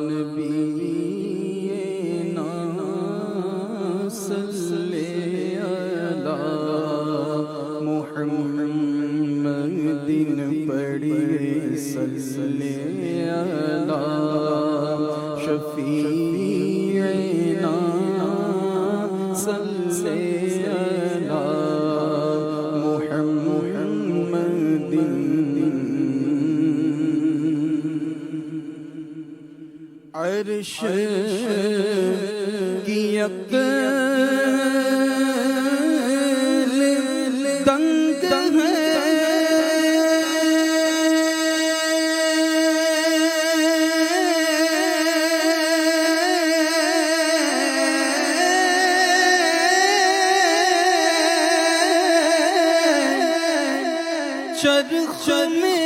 نبینا صلی علی محمد پڑھیے صلی علی شفیعنا صلی علی محمد عرش کی عقل تنگ ہے چرخ میں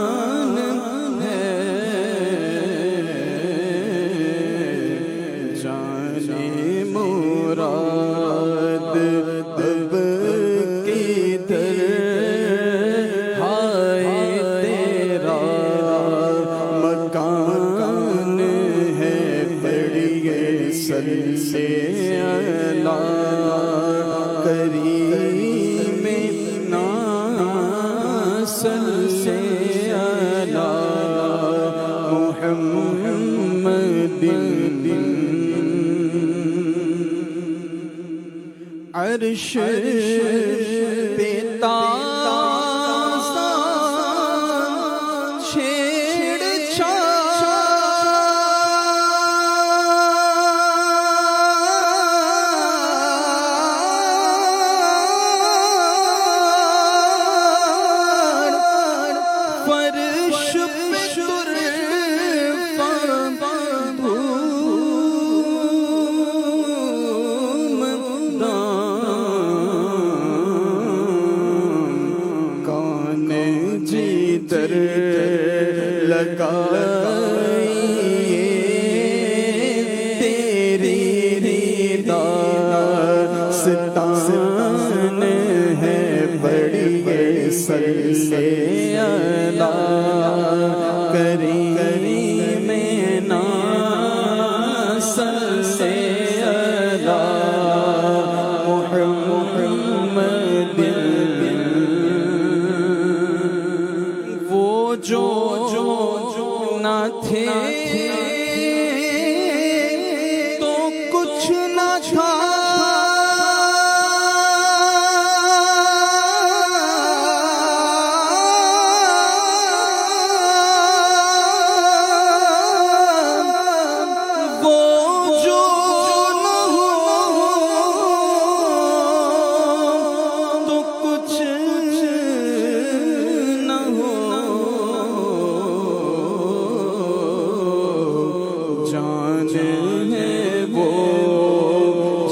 آسمان ہے جانے مراد اب کدھر ہائے تیرا مکان ہے پڑھیے صلی علی کریم صلی علی محمد عرش پہ تازہ چھیڑ فرش پہ کون جدھر لگائیے تیری داستان ہے پڑھیے صلی علی کریم صلی علی محمد وہ جو نہ تھے تو کچھ نہ تھا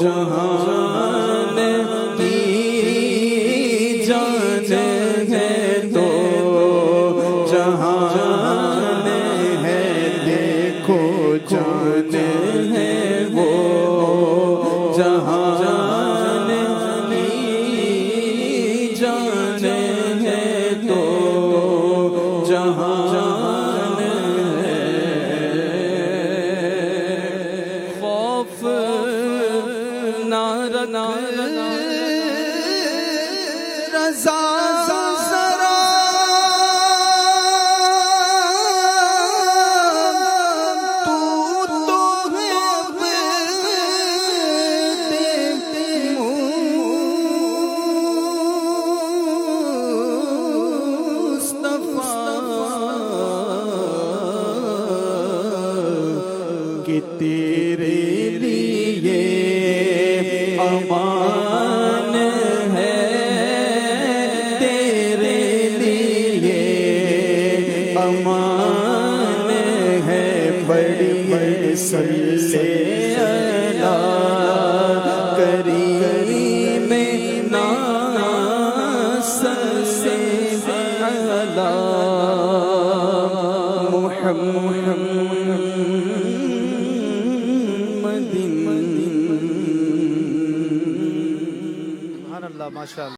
جہان کی جان ہے تو جہان ہے دیکھو جان ہے وہ جہان کی جان ہے تو جہان ہے خوف رضا ذرا تو ہے مصطفیٰ کہ تیرے لیے امان ہے تیرے لیے امان ہے پڑھیے صلی علی کریم صلی علی محمد. سبحان اللہ، ماشاء اللہ.